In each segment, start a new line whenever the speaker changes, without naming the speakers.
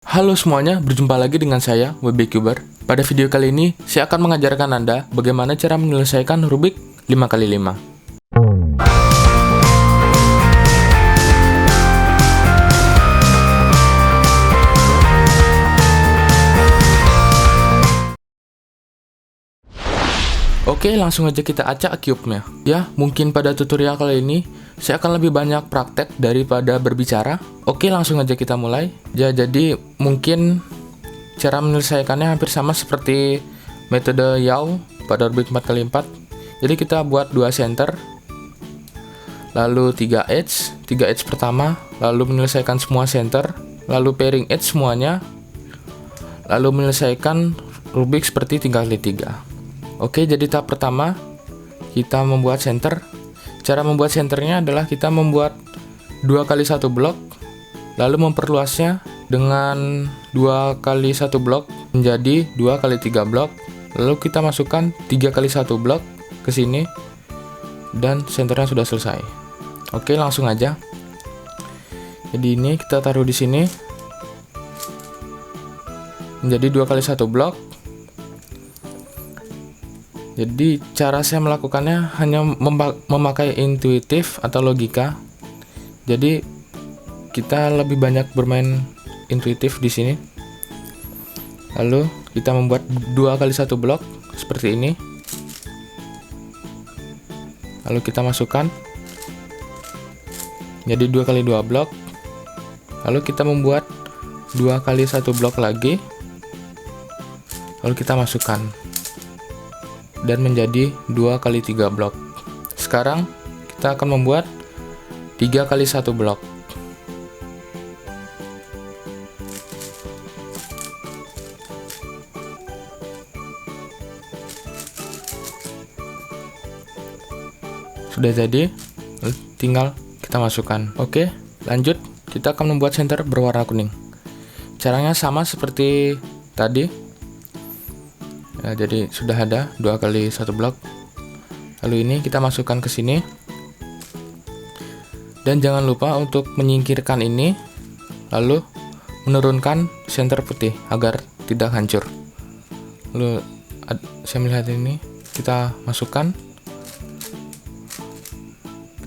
Halo semuanya, berjumpa lagi dengan saya, WebCuber. Pada video kali ini, saya akan mengajarkan Anda bagaimana cara menyelesaikan Rubik 5x5. Oke, langsung aja kita acak cube-nya. Ya, mungkin pada tutorial kali ini, saya akan lebih banyak praktek daripada berbicara. Oke, langsung aja kita mulai. Ya, jadi mungkin cara menyelesaikannya hampir sama seperti metode Yao pada Rubik 4x4. Jadi kita buat 2 center, lalu 3 edge pertama, lalu menyelesaikan semua center, lalu pairing edge semuanya, lalu menyelesaikan Rubik seperti 3x3. Oke, jadi tahap pertama kita membuat center. Cara membuat centernya adalah kita membuat 2 kali 1 blok, lalu memperluasnya dengan 2 kali 1 blok menjadi 2 kali 3 blok, lalu kita masukkan 3 kali 1 blok ke sini, dan centernya sudah selesai. Oke, langsung aja. Jadi ini kita taruh di sini menjadi 2 kali 1 blok. Jadi cara saya melakukannya hanya memakai intuitif atau logika. Jadi kita lebih banyak bermain intuitif di sini. Lalu kita membuat 2 kali 1 blok seperti ini. Lalu kita masukkan. Jadi 2 kali 2 blok. Lalu kita membuat 2 kali 1 blok lagi. Lalu kita masukkan. Dan menjadi 2 kali 3 blok. Sekarang kita akan membuat 3 kali 1 blok. Sudah jadi, tinggal kita masukkan. Oke, lanjut. Kita akan membuat center berwarna kuning. Caranya sama seperti tadi. Ya, jadi sudah ada 2 kali 1 blok. Lalu ini kita masukkan ke sini. Dan jangan lupa untuk menyingkirkan ini, lalu menurunkan center putih agar tidak hancur. Lalu saya melihat ini, kita masukkan,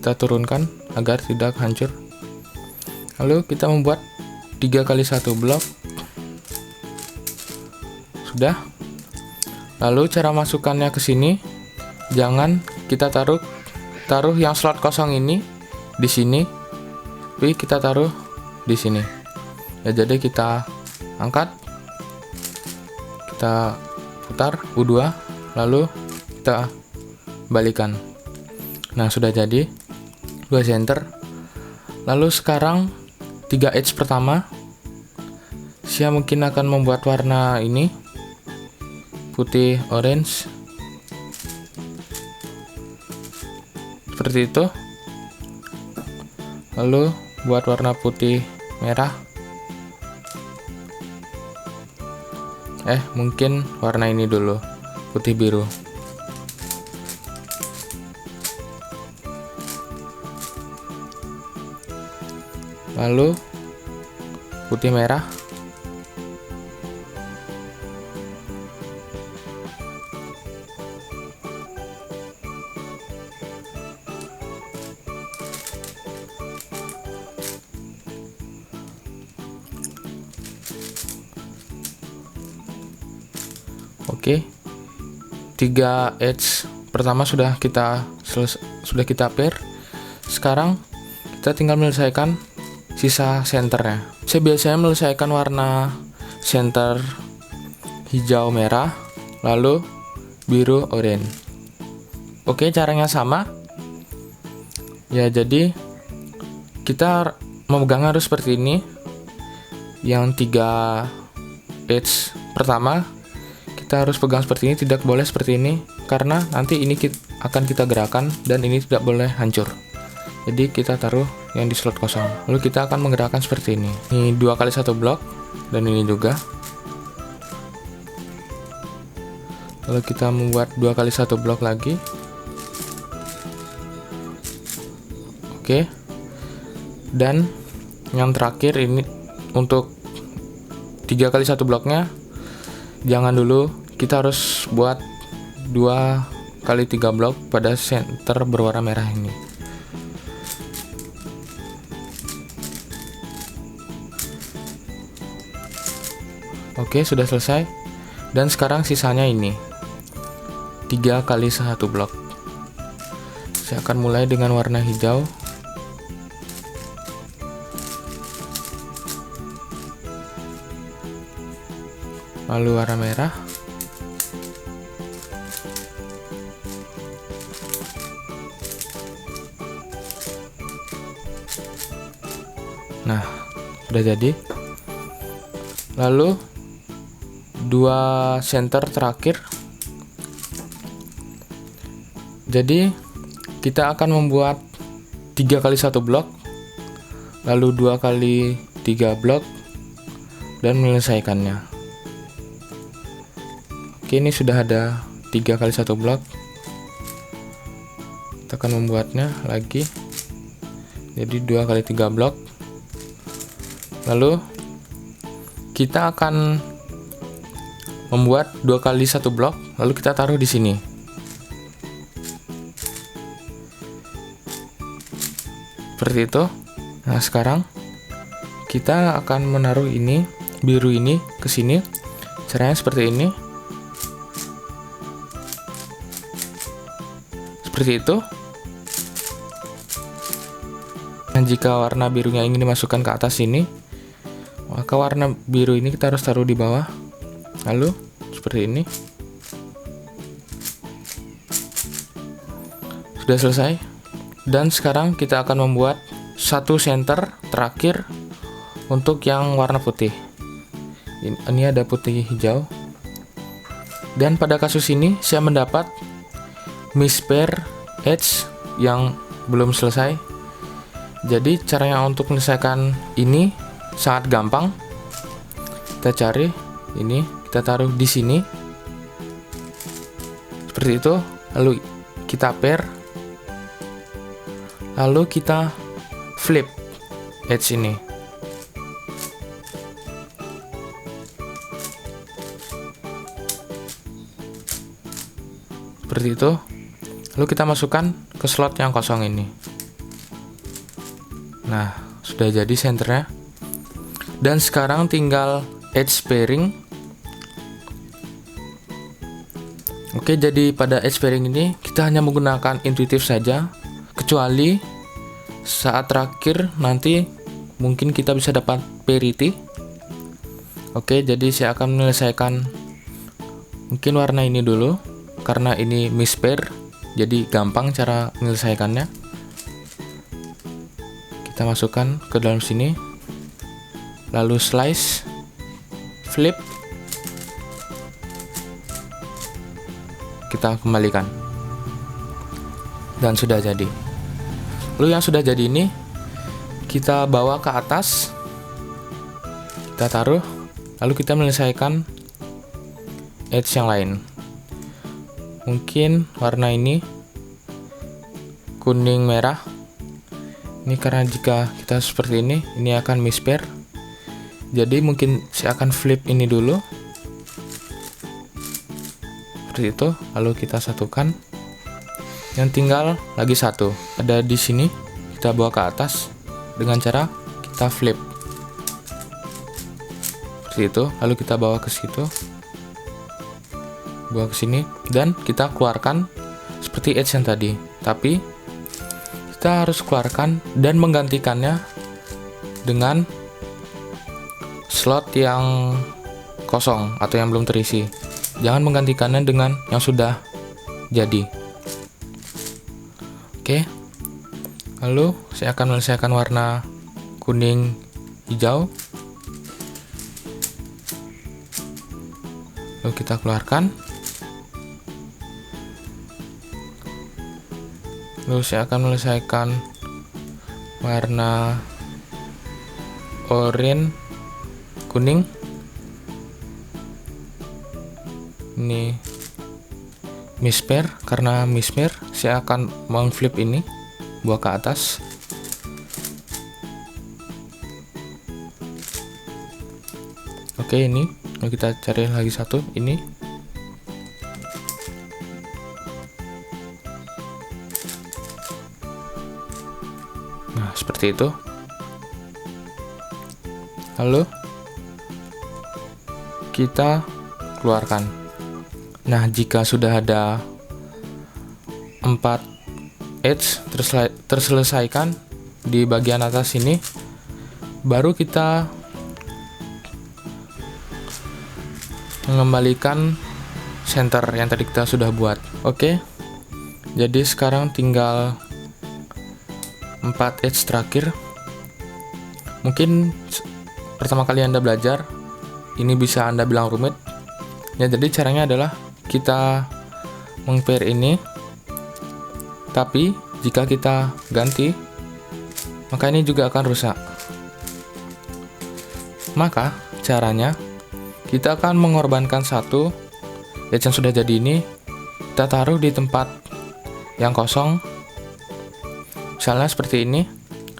kita turunkan agar tidak hancur. Lalu kita membuat 3 kali 1 blok. Sudah. Lalu cara masukkannya ke sini, jangan kita taruh yang slot kosong ini di sini, tapi kita taruh di sini. Ya, jadi kita angkat, kita putar U2, lalu kita balikan. Nah, sudah jadi 2 center. Lalu sekarang 3 edge pertama, saya mungkin akan membuat warna ini putih orange seperti itu, lalu buat warna putih merah, mungkin warna ini dulu, putih biru. Lalu putih merah. Oke, 3 edge pertama sudah kita pair. Sekarang kita tinggal menyelesaikan sisa centernya. Saya biasanya menyelesaikan warna center hijau merah, lalu biru oranye. Oke, caranya sama. Ya, jadi kita memegang harus seperti ini. Yang 3 edge pertama kita harus pegang seperti ini, tidak boleh seperti ini, karena nanti ini akan kita gerakan dan ini tidak boleh hancur. Jadi kita taruh yang di slot kosong. Lalu kita akan menggerakkan seperti ini. Ini 2 kali 1 blok dan ini juga. Lalu kita membuat 2 kali 1 blok lagi. Oke. Dan yang terakhir ini untuk 3 kali 1 bloknya jangan dulu, kita harus buat 2 kali 3 blok pada center berwarna merah ini. Oke, sudah selesai. Dan sekarang sisanya ini 3 kali 1 blok. Saya akan mulai dengan warna hijau. Lalu warna merah. Nah, sudah jadi. Lalu 2 center terakhir. Jadi kita akan membuat 3 kali 1 blok, lalu 2 kali 3 blok, dan menyelesaikannya. Oke, ini sudah ada 3 kali 1 blok. Kita akan membuatnya lagi. Jadi 2 kali 3 blok. Lalu kita akan membuat 2 kali 1 blok, lalu kita taruh di sini. Seperti itu. Nah, sekarang kita akan menaruh ini, biru ini ke sini. Caranya seperti ini. Seperti itu. Dan jika warna birunya ingin dimasukkan ke atas sini, maka warna biru ini kita harus taruh di bawah. Lalu seperti ini. Sudah selesai. Dan sekarang kita akan membuat 1 center terakhir untuk yang warna putih. Ini ada putih hijau. Dan pada kasus ini saya mendapat mispair edge yang belum selesai. Jadi caranya untuk menyelesaikan ini sangat gampang. Kita cari ini, kita taruh di sini. Seperti itu. Lalu kita pair. Lalu kita flip edge ini. Seperti itu. Lalu kita masukkan ke slot yang kosong ini. Nah, sudah jadi senternya. Dan sekarang tinggal edge pairing. Oke, jadi pada edge pairing ini kita hanya menggunakan intuitif saja, kecuali saat terakhir nanti mungkin kita bisa dapat parity. Oke, jadi saya akan menyelesaikan mungkin warna ini dulu karena ini mispair, jadi gampang cara menyelesaikannya. Kita masukkan ke dalam sini, lalu slice, flip, kita kembalikan, dan sudah jadi. Lalu yang sudah jadi ini kita bawa ke atas, kita taruh, lalu kita menyelesaikan edge yang lain. Mungkin warna ini kuning merah. Ini karena jika kita seperti ini akan mispair. Jadi mungkin saya akan flip ini dulu. Seperti itu, lalu kita satukan. Yang tinggal lagi satu, ada di sini, kita bawa ke atas dengan cara kita flip. Seperti itu, lalu kita bawa ke situ, bawa ke sini, dan kita keluarkan seperti edge yang tadi. Tapi kita harus keluarkan dan menggantikannya dengan slot yang kosong atau yang belum terisi. Jangan menggantikannya dengan yang sudah jadi. Oke, lalu saya akan menyelesaikan warna kuning hijau. Lalu kita keluarkan. Lalu saya akan menyelesaikan warna oranye kuning. Ini mispair, karena mispair saya akan mengflip ini, bawa ke atas. Oke, Oke, ini lalu kita cari lagi satu ini. Nah, seperti itu. Lalu kita keluarkan. Nah, jika sudah ada 4 edge terselesaikan di bagian atas ini, baru kita mengembalikan center yang tadi kita sudah buat. Oke, jadi sekarang tinggal 4 edge terakhir. Mungkin pertama kali Anda belajar, ini bisa Anda bilang rumit. Ya, jadi caranya adalah kita meng-pair ini, tapi jika kita ganti, maka ini juga akan rusak. Maka caranya, kita akan mengorbankan satu edge yang sudah jadi ini, kita taruh di tempat yang kosong. Misalnya seperti ini,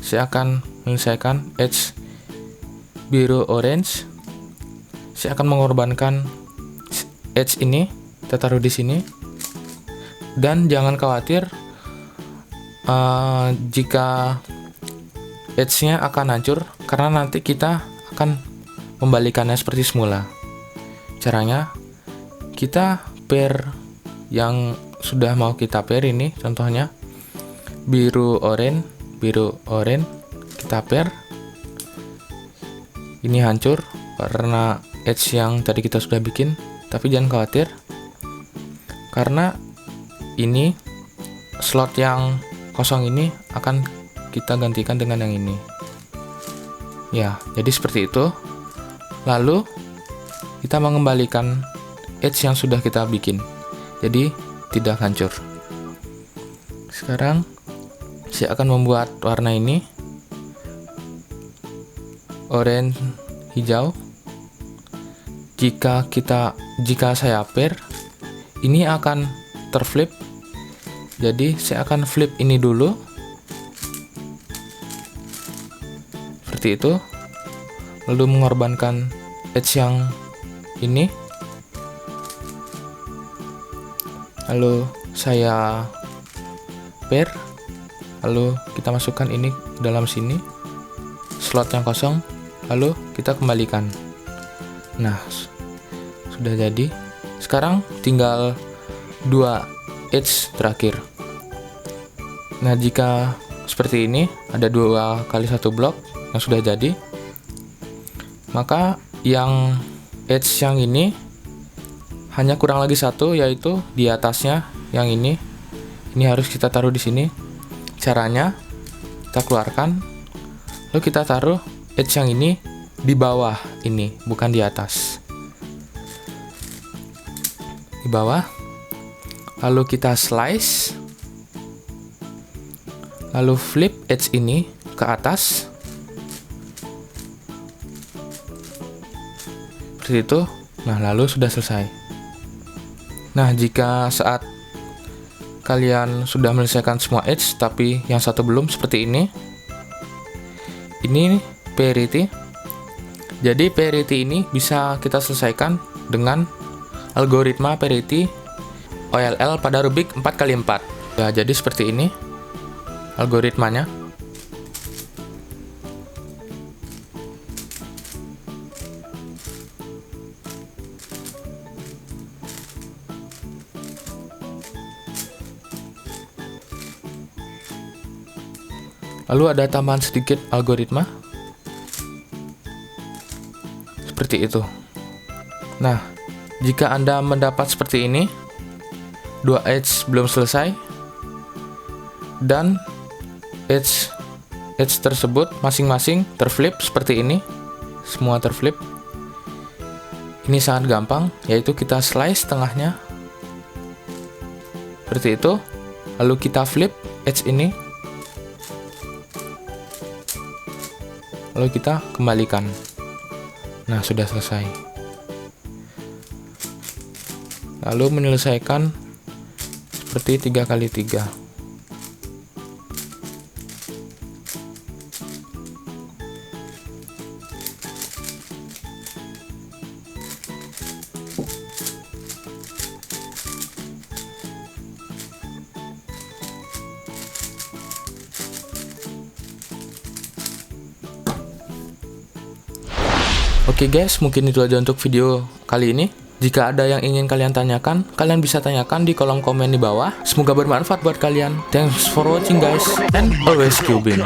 saya akan menyelesaikan edge biru orange. Saya akan mengorbankan edge ini, kita taruh di sini. Dan jangan khawatir jika edge-nya akan hancur, karena nanti kita akan membalikannya seperti semula. Caranya, kita pair yang sudah mau kita pair ini, contohnya biru oranye, kita pair. Ini hancur karena edge yang tadi kita sudah bikin, tapi jangan khawatir, karena ini slot yang kosong ini akan kita gantikan dengan yang ini. Ya, jadi seperti itu. Lalu kita mengembalikan edge yang sudah kita bikin, jadi tidak hancur. Sekarang saya akan membuat warna ini orange hijau. Jika saya pair, ini akan terflip. Jadi saya akan flip ini dulu, seperti itu. Lalu mengorbankan edge yang ini. Lalu saya pair. Lalu kita masukkan ini dalam sini, slot yang kosong. Lalu kita kembalikan. Nah, sudah jadi. Sekarang tinggal 2 edge terakhir. Nah, jika seperti ini, ada 2 kali 1 blok yang sudah jadi, maka yang edge yang ini hanya kurang lagi 1, yaitu di atasnya yang ini harus kita taruh di sini. Caranya, kita keluarkan, lalu kita taruh edge yang ini di bawah ini, bukan di atas, di bawah. Lalu kita slice, lalu flip edge ini ke atas, seperti itu. Nah, lalu sudah selesai. Nah, jika saat kalian sudah menyelesaikan semua edge, tapi yang satu belum, seperti ini parity. Jadi parity ini bisa kita selesaikan dengan algoritma parity OLL pada Rubik 4x4. Ya, jadi seperti ini algoritmanya. Lalu ada tambahan sedikit algoritma seperti itu. Nah, jika Anda mendapat seperti ini, 2 edge belum selesai, dan edge tersebut masing-masing terflip seperti ini, semua terflip. Ini sangat gampang, yaitu kita slice tengahnya seperti itu, lalu kita flip edge ini, lalu kita kembalikan. Nah, sudah selesai. Lalu menyelesaikan seperti 3x3. Oke guys, mungkin itu aja untuk video kali ini. Jika ada yang ingin kalian tanyakan, kalian bisa tanyakan di kolom komen di bawah. Semoga bermanfaat buat kalian. Thanks for watching guys, and always cubing.